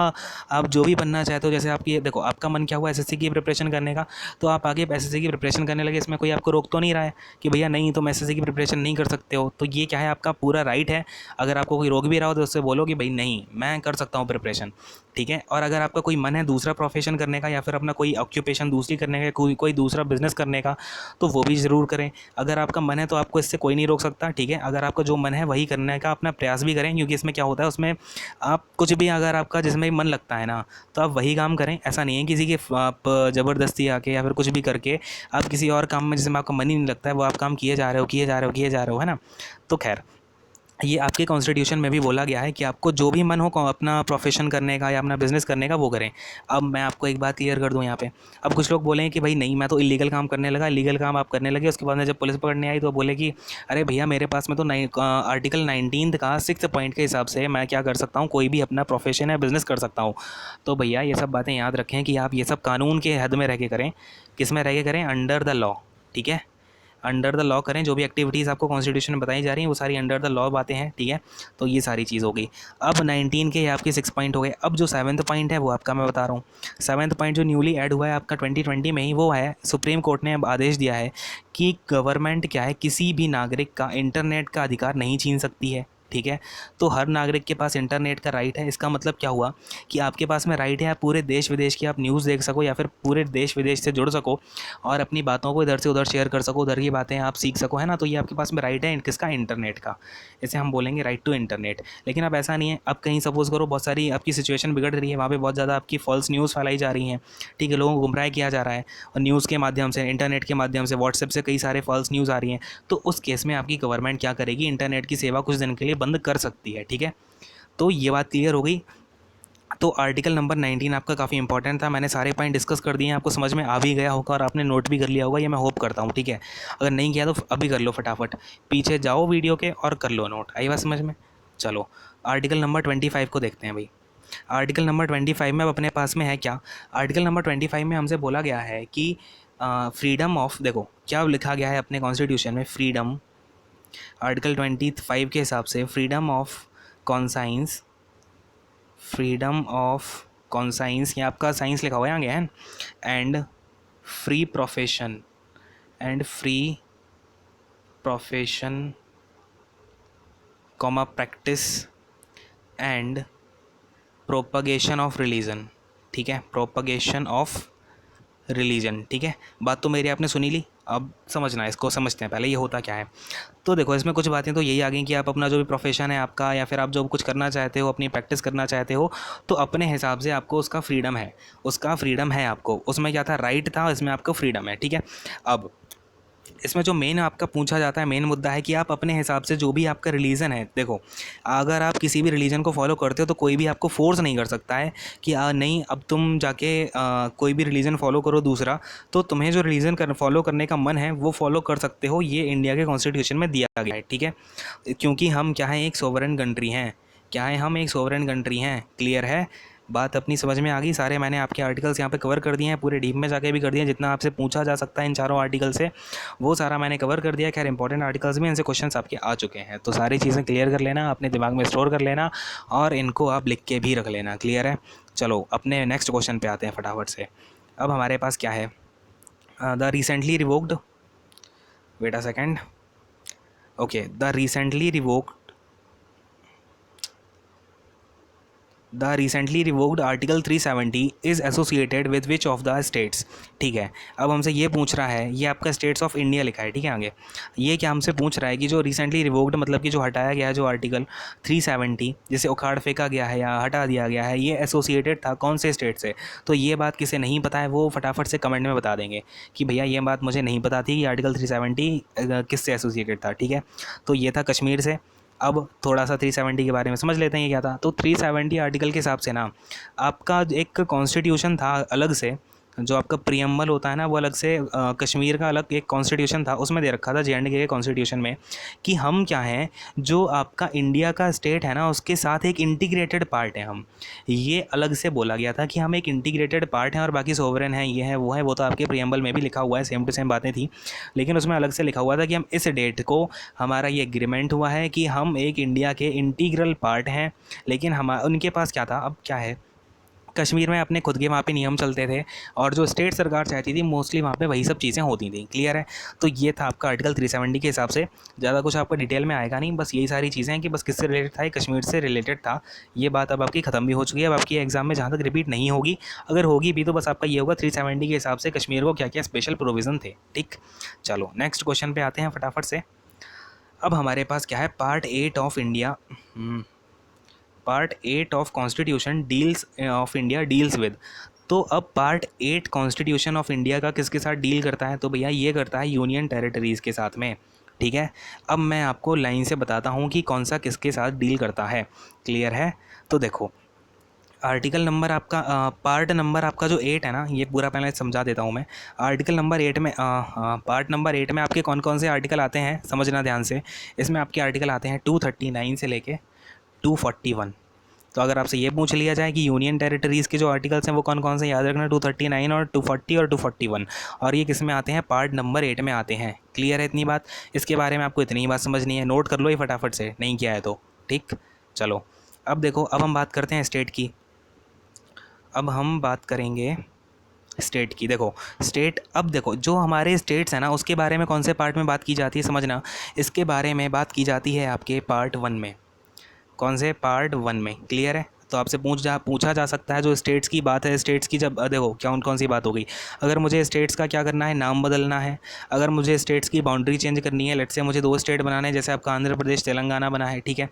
आप जो भी बनना चाहते हो, जैसे आप ये देखो, आपका मन क्या हुआ एसएससी की प्रिपरेशन करने का, तो आप आगे एसएससी की प्रिपरेशन करने लगे। इसमें कोई आपको रोक तो नहीं रहा है कि भैया नहीं तुम एसएससी की प्रिपरेशन नहीं कर सकते हो, तो ये क्या है, आपका पूरा राइट है। अगर आपको कोई रोक भी रहा हो तो उससे बोलो कि भाई नहीं, मैं कर सकता हूँ प्रिपरेशन, ठीक है। और अगर आपका कोई मन है दूसरा प्रोफेशन करने का, या फिर अपना कोई ऑक्यूपेशन दूसरी करने का, कोई दूसरा बिजनेस करने का, तो वो भी ज़रूर करें। अगर आपका मन है तो आपको इससे कोई नहीं रोक सकता, ठीक है। अगर आपका जो मन है वही करने का अपना प्रयास भी करें, क्योंकि इसमें क्या होता है, उसमें आप कुछ भी, अगर आपका जिसमें मन लगता है ना, तो आप वही काम करें। ऐसा नहीं है किसी की आप ज़बरदस्ती आके या फिर कुछ भी करके आप किसी और काम में जिसमें आपका मन ही नहीं लगता है वो आप काम किए जा रहे हो, किए जा रहे हो, किए जा रहे हो, है ना। तो खैर, ये आपके कॉन्स्टिट्यूशन में भी बोला गया है कि आपको जो भी मन हो अपना प्रोफेशन करने का या अपना बिजनेस करने का वो करें। अब मैं आपको एक बात क्लियर कर दूं यहाँ पे। अब कुछ लोग बोलें कि भाई नहीं, मैं तो इलीगल काम करने लगा, इलीगल काम आप करने लगे, उसके बाद में जब पुलिस पकड़ने आई तो बोले कि अरे भैया मेरे पास में तो आर्टिकल 19 का 6 पॉइंट के हिसाब से मैं क्या कर सकता हूँ, कोई भी अपना प्रोफेशन या बिज़नेस कर सकता हूँ। तो भैया ये सब बातें याद रखें कि आप ये सब कानून के हद में रह के करें। किस में रह के करें? अंडर द लॉ, ठीक है। अंडर द लॉ करें। जो भी एक्टिविटीज़ आपको कॉन्स्टिट्यूशन में बताई जा रही हैं वो सारी अंडर द लॉ बातें हैं, ठीक है। तो ये सारी चीज़ हो गई। अब 19 के आपके 6 पॉइंट हो गए। अब जो 7th पॉइंट है वो आपका मैं बता रहा हूँ। 7th पॉइंट जो न्यूली ऐड हुआ है आपका 2020 में ही, वो है सुप्रीम कोर्ट ने अब आदेश दिया है कि गवर्नमेंट क्या है, किसी भी नागरिक का इंटरनेट का अधिकार नहीं छीन सकती है, ठीक है। तो हर नागरिक के पास इंटरनेट का राइट है। इसका मतलब क्या हुआ कि आपके पास में राइट है, आप पूरे देश विदेश की आप न्यूज़ देख सको या फिर पूरे देश विदेश से जुड़ सको और अपनी बातों को इधर से उधर शेयर कर सको, उधर की बातें आप सीख सको, है ना। तो ये आपके पास में राइट है किसका? इंटरनेट का। इसे हम बोलेंगे राइट टू इंटरनेट। लेकिन अब ऐसा नहीं है। अब कहीं सपोज़ करो बहुत सारी आपकी सिचुएशन बिगड़ रही है, वहाँ पे बहुत ज़्यादा आपकी फॉल्स न्यूज़ फैलाई जा रही हैं, ठीक है, लोगों को गुमराह किया जा रहा है और न्यूज़ के माध्यम से, इंटरनेट के माध्यम से, व्हाट्सएप से कई सारे फॉल्स न्यूज़ आ रही हैं। तो उस केस में आपकी गवर्नमेंट क्या करेगी? इंटरनेट की सेवा कुछ दिन के लिए बंद कर सकती है, ठीक है। तो ये बात क्लियर हो गई। तो आर्टिकल नंबर 19 आपका काफ़ी इंपॉर्टेंट था। मैंने सारे पॉइंट डिस्कस कर दिए हैं, आपको समझ में आ भी गया होगा और आपने नोट भी कर लिया होगा, ये मैं होप करता हूँ, ठीक है। अगर नहीं किया तो अभी कर लो फटाफट, पीछे जाओ वीडियो के और कर लो नोट। आई बात समझ में? चलो आर्टिकल नंबर 25 को देखते हैं भाई। आर्टिकल नंबर 25 में अब अपने पास में है क्या? आर्टिकल नंबर 25 में हमसे बोला गया है कि फ्रीडम ऑफ, देखो क्या लिखा गया है अपने कॉन्स्टिट्यूशन में, फ्रीडम, आर्टिकल 25 के हिसाब से freedom of conscience, freedom of conscience, ये आपका साइंस लिखा हुआ है आगे है, and free profession, and free profession comma practice and propagation of religion, ठीक है, प्रोपगेशन ऑफ रिलीजन, ठीक है। बात तो मेरी आपने सुनी ली, अब समझना है, इसको समझते हैं पहले ये होता क्या है। तो देखो इसमें कुछ बातें तो यही आ गई कि आप अपना जो भी प्रोफेशन है आपका या फिर आप जो कुछ करना चाहते हो, अपनी प्रैक्टिस करना चाहते हो, तो अपने हिसाब से आपको उसका फ्रीडम है, उसका फ्रीडम है आपको। उसमें क्या था? राइट था, इसमें आपको फ्रीडम है, ठीक है। अब इसमें जो मेन आपका पूछा जाता है, मेन मुद्दा है कि आप अपने हिसाब से जो भी आपका रिलीजन है, देखो अगर आप किसी भी रिलीजन को फॉलो करते हो तो कोई भी आपको फोर्स नहीं कर सकता है कि नहीं अब तुम जाके कोई भी रिलीजन फॉलो करो दूसरा। तो तुम्हें जो रिलीजन फॉलो करने का मन है वो फॉलो कर सकते हो, ये इंडिया के कॉन्स्टिट्यूशन में दिया गया है, ठीक है। क्योंकि हम क्या है, एक सोवरेन कंट्री हैं। क्या है? हम एक सोवरेन कंट्री हैं। क्लियर है? बात अपनी समझ में आ गई। सारे मैंने आपके आर्टिकल्स यहाँ पे कवर कर दिए हैं, पूरे डीप में जाके भी कर दिए हैं, जितना आपसे पूछा जा सकता है इन चारों आर्टिकल से वो सारा मैंने कवर कर दिया है। खैर इंपॉर्टेंट आर्टिकल्स भी, इनसे क्वेश्चंस आपके आ चुके हैं, तो सारी चीज़ें क्लियर कर लेना, अपने दिमाग में स्टोर कर लेना और इनको आप लिख के भी रख लेना। क्लियर है? चलो अपने नेक्स्ट क्वेश्चन पे आते हैं फटाफट से। अब हमारे पास क्या है? The recently revoked, wait a second, okay, the recently revoked, the recently revoked article 370 is associated with which of the states, ठीक है। अब हमसे ये पूछ रहा है, ये आपका स्टेट्स ऑफ इंडिया लिखा है, ठीक है। आगे ये क्या हमसे पूछ रहा है कि जो रिसेंटली रिवोक्ड मतलब कि जो हटाया गया है, जो आर्टिकल 370 जिसे उखाड़ फेंका गया है या हटा दिया गया है, ये एसोसिएटेड था कौन से स्टेट से? तो ये बात किसे नहीं पता है वो फटाफट से कमेंट में बता देंगे कि भैया ये बात मुझे नहीं पता थी कि आर्टिकल 370 किससे एसोसिएटेड था, ठीक है। तो ये था कश्मीर से। अब थोड़ा सा 370 के बारे में समझ लेते हैं ये क्या था। तो 370 आर्टिकल के हिसाब से ना आपका एक कॉन्स्टिट्यूशन था अलग से, जो आपका प्रियम्बल होता है ना वो अलग से, कश्मीर का अलग एक कॉन्स्टिट्यूशन था, उसमें दे रखा था जे.एंड.के के कॉन्स्टिट्यूशन में कि हम क्या हैं, जो आपका इंडिया का स्टेट है ना उसके साथ एक इंटीग्रेटेड पार्ट है हम। ये अलग से बोला गया था कि हम एक इंटीग्रेटेड पार्ट हैं और बाकी सोवरेन हैं, ये है वो है, वो तो आपके प्रियम्बल में भी लिखा हुआ है, सेम टू सेम बातें थी। लेकिन उसमें अलग से लिखा हुआ था कि हम इस डेट को हमारा ये एग्रीमेंट हुआ है कि हम एक इंडिया के इंटीग्रल पार्ट हैं। लेकिन हम उनके पास क्या था, अब क्या है, कश्मीर में अपने खुद के वहाँ पे नियम चलते थे और जो स्टेट सरकार चाहती थी मोस्टली वहाँ पे वही सब चीज़ें होती थी। क्लियर है। तो ये था आपका आर्टिकल 370 के हिसाब से। ज़्यादा कुछ आपका डिटेल में आएगा नहीं, बस यही सारी चीज़ें हैं कि बस किससे रिलेटेड था, ये कश्मीर से रिलेटेड था। ये बात अब आपकी ख़त्म भी हो चुकी है, अब आपकी एग्जाम में जहाँ तक रिपीट नहीं होगी, अगर होगी भी तो बस आपका ये होगा 370 के हिसाब से कश्मीर को क्या क्या स्पेशल प्रोविज़न थे। ठीक, चलो नेक्स्ट क्वेश्चन पे आते हैं फटाफट से। अब हमारे पास क्या है, part 8 of India, part 8 of constitution deals of India deals with. तो अब पार्ट 8 कॉन्स्टिट्यूशन ऑफ इंडिया का किसके साथ डील करता है, तो भैया ये करता है यूनियन टेरिटरीज़ के साथ में। ठीक है, अब मैं आपको लाइन से बताता हूँ कि कौन सा किसके साथ डील करता है। क्लियर है। तो देखो आर्टिकल नंबर आपका पार्ट नंबर आपका जो 8 है ना, ये पूरा पहले समझा देता हूँ मैं। आर्टिकल नंबर 8 में पार्ट नंबर 8 में आपके कौन कौन से आर्टिकल आते हैं समझना ध्यान से। इसमें आपके आर्टिकल आते हैं 239 से लेके 241। तो अगर आपसे ये पूछ लिया जाए कि यूनियन टेरिटरीज़ के जो आर्टिकल्स हैं वो कौन कौन से, याद रखना 239 और 240 और 241, और ये किस में आते हैं, पार्ट नंबर 8 में आते हैं। क्लियर है इतनी बात, इसके बारे में आपको इतनी ही बात समझनी है, नोट कर लो ये फटाफट से, नहीं किया है तो। ठीक, चलो अब देखो, अब हम बात करते हैं स्टेट की। अब हम बात करेंगे स्टेट की। देखो स्टेट, अब देखो जो हमारे स्टेट्स हैं ना उसके बारे में कौन से पार्ट में बात की जाती है समझना, इसके बारे में बात की जाती है आपके पार्ट 1 में। कौन से, पार्ट 1 में। क्लियर है। तो आपसे पूछा जा सकता है जो स्टेट्स की बात है, स्टेट्स की जब देखो क्या कौन सी बात हो गई, अगर मुझे स्टेट्स का क्या करना है, नाम बदलना है, अगर मुझे स्टेट्स की बाउंड्री चेंज करनी है, लेट से मुझे 2 स्टेट बनाने हैं, जैसे आपका आंध्र प्रदेश तेलंगाना बना है, ठीक है,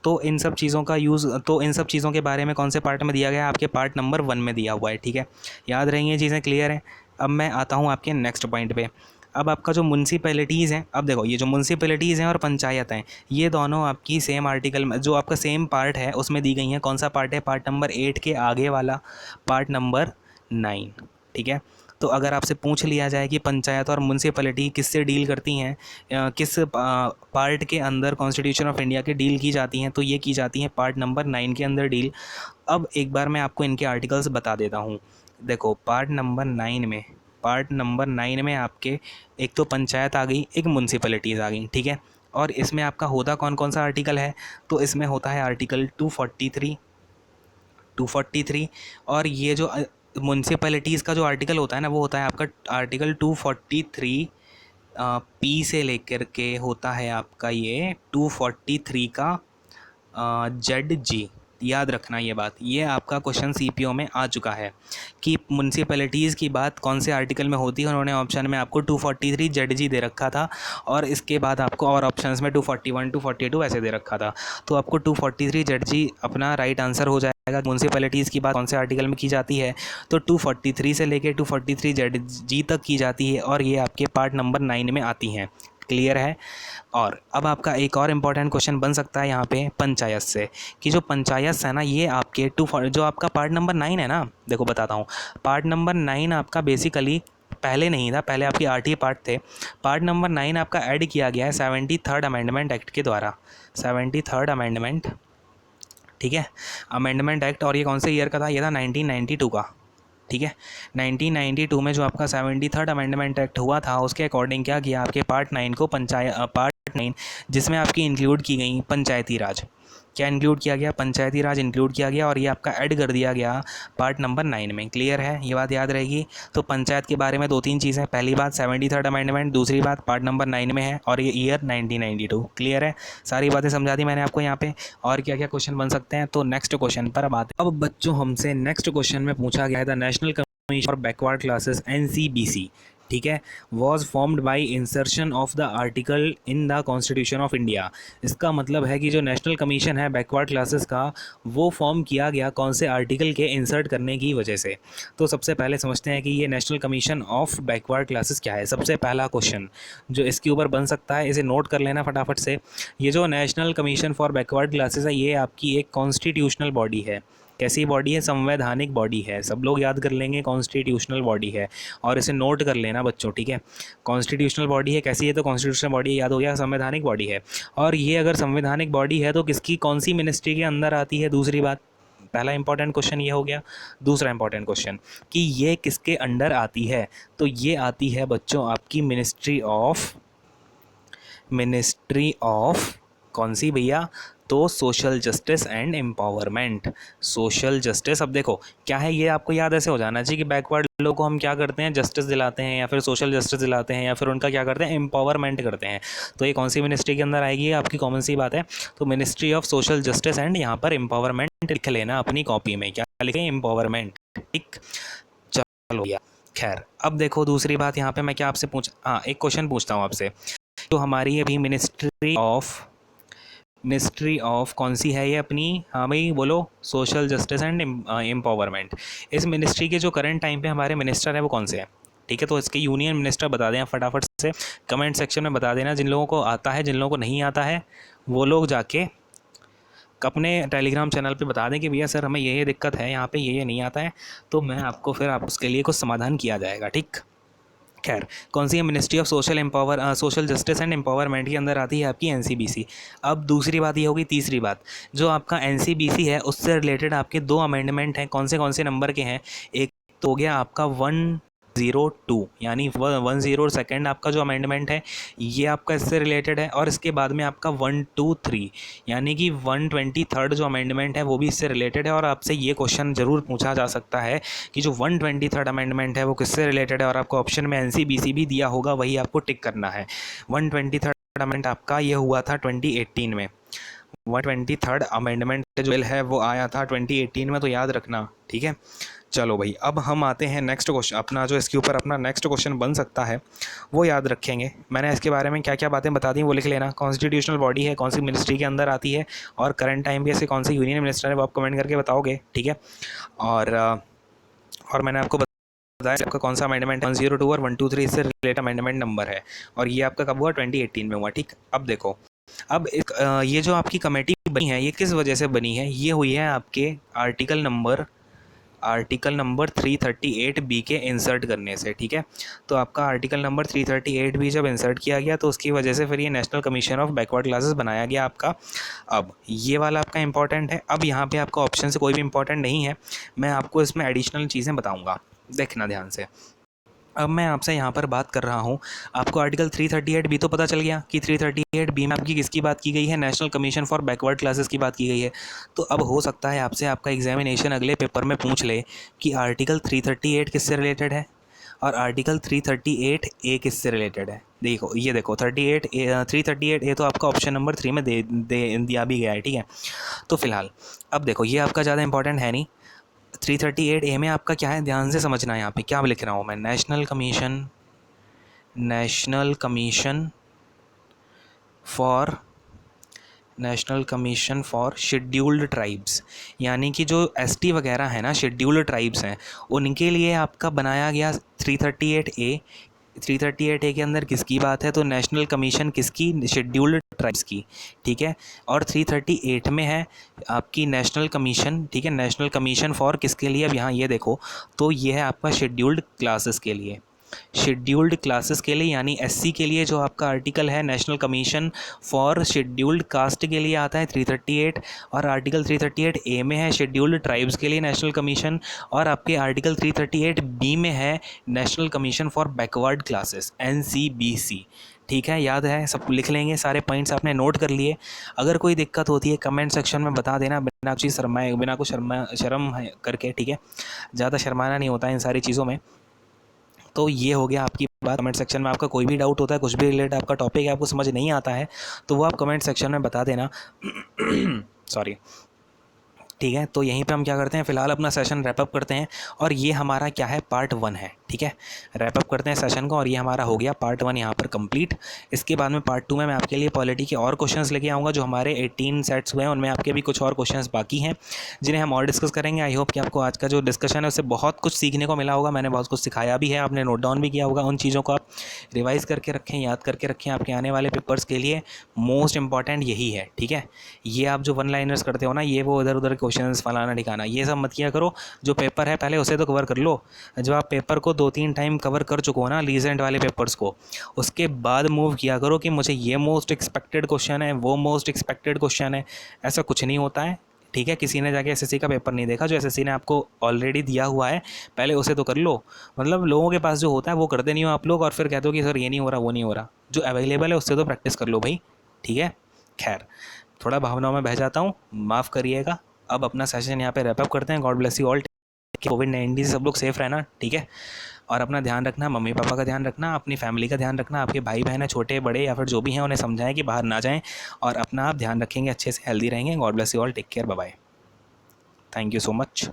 तो इन सब चीज़ों का यूज़, तो इन सब चीज़ों के बारे में कौन से पार्ट में दिया गया है, आपके पार्ट नंबर 1 में दिया हुआ है। ठीक है, याद रहेंगी ये चीज़ें। क्लियर है। अब मैं आता हूँ आपके नेक्स्ट पॉइंट पे। अब आपका जो म्यूनसिपैलिटीज़ हैं, अब देखो ये जो म्यूनसिपैलिटीज़ हैं और पंचायत हैं, ये दोनों आपकी सेम आर्टिकल में, जो आपका सेम पार्ट है उसमें दी गई हैं। कौन सा पार्ट है, पार्ट नंबर 8 के आगे वाला, पार्ट नंबर 9। ठीक है। तो अगर आपसे पूछ लिया जाए कि पंचायत और म्यूनसिपैलिटी किससे डील करती हैं, किस पार्ट के अंदर कॉन्स्टिट्यूशन ऑफ इंडिया के डील की जाती हैं, तो ये की जाती हैं पार्ट नंबर 9 के अंदर डील। अब एक बार मैं आपको इनके आर्टिकल्स बता देता हूँ। देखो पार्ट नंबर 9 में, पार्ट नंबर 9 में आपके एक तो पंचायत आ गई, एक म्यूनसिपैलिटीज़ आ गई। ठीक है। और इसमें आपका होता कौन कौन सा आर्टिकल है, तो इसमें होता है आर्टिकल 243, 243। और ये जो म्यूनसिपैलिटीज़ का जो आर्टिकल होता है ना वो होता है आपका आर्टिकल 243 पी से लेकर के होता है आपका ये 243 का ZG। याद रखना ये बात, ये आपका क्वेश्चन CPO में आ चुका है कि म्यूनसिपैलिटीज़ की बात कौन से आर्टिकल में होती है। उन्होंने ऑप्शन में आपको 243 ZG दे रखा था, और इसके बाद आपको और ऑप्शंस में 241 242 ऐसे दे रखा था। तो आपको 243 ZG अपना राइट आंसर हो जाएगा। म्यूनसिपैलिटीज़ की बात कौन से आर्टिकल में की जाती है, तो 243 से लेकर 243 ZG तक की जाती है, और ये आपके पार्ट नंबर 9 में आती हैं। क्लियर है। और अब आपका एक और इम्पॉर्टेंट क्वेश्चन बन सकता है यहाँ पे पंचायत से, कि जो पंचायत है ना ये आपके जो आपका पार्ट नंबर 9 है ना, देखो बताता हूँ। पार्ट नंबर 9 आपका बेसिकली पहले नहीं था, पहले आपके 8 ही पार्ट थे। पार्ट नंबर 9 आपका ऐड किया गया है 73rd अमेंडमेंट एक्ट के द्वारा, 73rd अमेंडमेंट। ठीक है, अमेंडमेंट एक्ट। और ये कौन से ईयर का था, ये था 1992 का। ठीक है, 1992 में जो आपका 73rd अमेंडमेंट एक्ट हुआ था, उसके अकॉर्डिंग क्या किया, आपके पार्ट 9 को पार्ट 9 जिसमें आपकी इंक्लूड की गई पंचायती राज, क्या इंक्लूड किया गया, पंचायती राज इंक्लूड किया गया, और ये आपका ऐड कर दिया गया पार्ट नंबर 9 में। क्लियर है, ये बात याद रहेगी। तो पंचायत के बारे में 2-3 चीज़ें, पहली बात 73rd अमेंडमेंट, दूसरी बात पार्ट नंबर 9 में है, और ये ईयर 1992। क्लियर है, सारी बातें समझा दी मैंने आपको यहाँ पे। और क्या क्या क्वेश्चन बन सकते हैं, तो नेक्स्ट क्वेश्चन पर अब आते हैं। अब बच्चों हमसे नेक्स्ट क्वेश्चन में पूछा गया है the national commission for backward classes NCBC। ठीक है, was formed by insertion of the article in the constitution of India. इसका मतलब है कि जो नेशनल कमीशन है बैकवर्ड क्लासेस का, वो फॉर्म किया गया कौन से आर्टिकल के इंसर्ट करने की वजह से। तो सबसे पहले समझते हैं कि ये national commission of backward classes क्या है। सबसे पहला क्वेश्चन जो इसके ऊपर बन सकता है, इसे नोट कर लेना फटाफट से। ये जो national commission for backward classes है, ये आपकी एक कॉन्स्टिट्यूशनल बॉडी है। कैसी बॉडी है? संवैधानिक बॉडी है। सब लोग याद कर लेंगे, कॉन्स्टिट्यूशनल बॉडी है, और इसे नोट कर लेना बच्चों, ठीक है। कॉन्स्टिट्यूशनल बॉडी है, कैसी है? तो कॉन्स्टिट्यूशनल बॉडी याद हो गया, संवैधानिक बॉडी है। और ये अगर संवैधानिक बॉडी है तो किसकी, कौन सी मिनिस्ट्री के अंदर आती है? दूसरी बात, पहला इंपॉर्टेंट क्वेश्चन ये हो गया। दूसरा इंपॉर्टेंट क्वेश्चन कि ये किसके अंडर आती है? तो ये आती है बच्चों आपकी मिनिस्ट्री ऑफ कौन सी भैया? तो social justice and empowerment. Social justice, अब देखो क्या है ये, आपको याद ऐसे हो जाना चाहिए कि बैकवर्ड लोगों को हम क्या करते हैं? जस्टिस दिलाते हैं, या फिर सोशल जस्टिस दिलाते हैं, या फिर उनका क्या करते हैं? एम्पावरमेंट करते हैं। तो ये कौन सी मिनिस्ट्री के अंदर आएगी? आपकी कॉमन सी बात है, तो ministry of social justice and यहाँ पर एम्पावरमेंट लिख लेना अपनी कॉपी में। क्या लिखें? एम्पावरमेंट, ठीक। चलो भैया, खैर अब देखो दूसरी बात यहाँ पे मैं क्या आपसे एक क्वेश्चन पूछता हूँ आपसे। तो हमारी अभी मिनिस्ट्री ऑफ कौन सी है ये अपनी? हाँ भाई बोलो, सोशल जस्टिस एंड एम्पावरमेंट। इस मिनिस्ट्री के जो करंट टाइम पे हमारे मिनिस्टर हैं वो कौन से हैं? ठीक है, तो इसके यूनियन मिनिस्टर बता दें फटाफट से, कमेंट सेक्शन में बता देना। जिन लोगों को आता है, जिन लोगों को नहीं आता है, वो लोग जाके अपने टेलीग्राम चैनल पे बता दें कि भैया सर हमें ये दिक्कत है, यहाँ पे ये नहीं आता है, तो मैं आपको फिर आप उसके लिए कुछ समाधान किया जाएगा, ठीक। खैर, कौन सी है? Ministry of social justice and empowerment के अंदर आती है आपकी एनसीबीसी। अब दूसरी बात ये होगी, तीसरी बात, जो आपका एनसीबीसी है उससे रिलेटेड आपके दो अमेंडमेंट हैं। कौन से नंबर के हैं? एक तो हो गया आपका 102, यानी 102 आपका जो अमेंडमेंट है ये आपका इससे रिलेटेड है, और इसके बाद में आपका 123 यानी कि 123 जो अमेंडमेंट है वो भी इससे रिलेटेड है। और आपसे ये क्वेश्चन ज़रूर पूछा जा सकता है कि जो 123 अमेंडमेंट है वो किससे रिलेटेड है, और आपको ऑप्शन में एनसीबीसी भी दिया होगा, वही आपको टिक करना है। 123 अमेंडमेंट आपका ये हुआ था 2018 में। 123 अमेंडमेंट जो बिल है वो आया था 2018 में, तो याद रखना, ठीक है। चलो भाई, अब हम आते हैं नेक्स्ट क्वेश्चन। अपना जो इसके ऊपर अपना नेक्स्ट क्वेश्चन बन सकता है वो याद रखेंगे। मैंने इसके बारे में क्या क्या बातें बता दी वो लिख लेना। कॉन्स्टिट्यूशनल बॉडी है, कौन सी मिनिस्ट्री के अंदर आती है, और करंट टाइम पे ऐसे कौन से यूनियन मिनिस्टर है वो आप कमेंट करके बताओगे, ठीक है। और मैंने आपको बताया आपका कौन सा अमेंडमेंट 102 और 123 इससे रिलेटेड अमेंडमेंट नंबर है, और ये आपका कब हुआ? 2018 में हुआ, ठीक। अब देखो, अब ये जो आपकी कमेटी बनी है ये किस वजह से बनी है? ये हुई है आपके आर्टिकल नंबर 338 बी के इंसर्ट करने से, ठीक है। तो आपका आर्टिकल नंबर 338 बी जब इंसर्ट किया गया तो उसकी वजह से फिर ये national commission of backward classes बनाया गया आपका। अब ये वाला आपका इंपॉर्टेंट है। अब यहाँ पे आपका ऑप्शन से कोई भी इंपॉर्टेंट नहीं है, मैं आपको इसमें एडिशनल चीज़ें बताऊँगा, देखना ध्यान से। अब मैं आपसे यहाँ पर बात कर रहा हूँ, आपको आर्टिकल 338 बी तो पता चल गया कि 338 बी में आपकी किसकी बात की गई है? National commission for backward classes की बात की गई है। तो अब हो सकता है आपसे आपका एग्जामिनेशन अगले पेपर में पूछ ले कि आर्टिकल 338 किससे रिलेटेड है और आर्टिकल 338 ए किससे रिलेटेड है। देखो ये देखो 338 ए तो आपका ऑप्शन नंबर 3 में दिया भी गया है, ठीक है। तो फिलहाल अब देखो ये आपका ज़्यादा इंपॉर्टेंट है नहीं। 338 ए में आपका क्या है, ध्यान से समझना है। यहाँ पे क्या लिख रहा हूँ मैं? National commission for scheduled tribes, यानी कि जो एसटी वगैरह है ना, शेड्यूल्ड ट्राइब्स हैं, उनके लिए आपका बनाया गया 338 ए। 338 ए के अंदर किसकी बात है? तो नेशनल कमीशन किसकी? शेड्यूल्ड ट्राइब्स की, ठीक है। और 338 में है आपकी नेशनल कमीशन, ठीक है। नेशनल कमीशन फॉर किसके लिए? अब यहाँ ये देखो, तो ये है आपका शेड्यूल्ड क्लासेस के लिए, शेड्यूल्ड क्लासेस के लिए, यानी एससी के लिए जो आपका आर्टिकल है national commission for scheduled caste के लिए आता है 338, और आर्टिकल 338 ए में है शेड्यूल्ड ट्राइब्स के लिए नेशनल कमीशन, और आपके आर्टिकल 338 बी में है national commission for backward classes NCBC, ठीक है। याद है, सब लिख लेंगे, सारे पॉइंट्स आपने नोट कर लिए। अगर कोई दिक्कत होती है कमेंट सेक्शन में बता देना, बिना कुछ शर्माए, बिना कुछ शर्म करके, ठीक है। ज़्यादा शर्माना नहीं होता इन सारी चीज़ों में। तो ये हो गया आपकी बात। कमेंट सेक्शन में आपका कोई भी डाउट होता है, कुछ भी रिलेटेड आपका टॉपिक है आपको समझ नहीं आता है, तो वो आप कमेंट सेक्शन में बता देना। सॉरी। ठीक है, तो यहीं पे हम क्या करते हैं, फिलहाल अपना सेशन रैपअप करते हैं। और ये हमारा क्या है, पार्ट 1 है। ठीक है, रैपअप करते हैं सेशन को, और ये हमारा हो गया पार्ट 1 यहाँ पर कंप्लीट। इसके बाद में पार्ट 2 में मैं आपके लिए पॉलिटी के और क्वेश्चंस लेके आऊँगा। जो हमारे 18 सेट्स हुए हैं उनमें आपके भी कुछ और क्वेश्चंस बाकी हैं जिन्हें हम और डिस्कस करेंगे। आई होप कि आपको आज का जो डिस्कशन है उससे बहुत कुछ सीखने को मिला होगा। मैंने बहुत कुछ सिखाया भी है, आपने नोट डाउन भी किया होगा। उन चीज़ों को आप रिवाइज करके रखें, याद करके रखें, आपके आने वाले पेपर्स के लिए मोस्ट इंपॉर्टेंट यही है। ठीक है, ये आप जो वन लाइनर्स करते हो ना, ये वो इधर उधर क्वेश्चंस फलाना ठिकाना, ये सब मत किया करो। जो पेपर है पहले उसे तो कवर कर लो। जब आप पेपर को 2-3 टाइम कवर कर चुको हो ना, लीजेंट वाले पेपर्स को, उसके बाद मूव किया करो कि मुझे ये मोस्ट एक्सपेक्टेड क्वेश्चन है, वो मोस्ट एक्सपेक्टेड क्वेश्चन है। ऐसा कुछ नहीं होता है। ठीक है, किसी ने जाके एसएससी का पेपर नहीं देखा, जो एसएससी ने आपको ऑलरेडी दिया हुआ है पहले उसे तो कर लो। मतलब लोगों के पास जो होता है वो करते नहीं हो आप लोग, और फिर कहते हो कि सर ये नहीं हो रहा, वो नहीं हो रहा। जो अवेलेबल है उससे तो प्रैक्टिस कर लो भाई। ठीक है, खैर थोड़ा भावनाओं में बह जाता हूँ, माफ़ करिएगा। अब अपना सेशन यहाँ पे रैपअप करते हैं। God bless you all. कोविड-19 से सब लोग सेफ रहना। ठीक है, और अपना ध्यान रखना, मम्मी पापा का ध्यान रखना, अपनी फैमिली का ध्यान रखना। आपके भाई बहन है छोटे बड़े या फिर जो भी हैं उन्हें समझाएं कि बाहर ना जाएं, और अपना आप ध्यान रखेंगे, अच्छे से हेल्दी रहेंगे। God bless you all, take care, bye bye, thank you so much.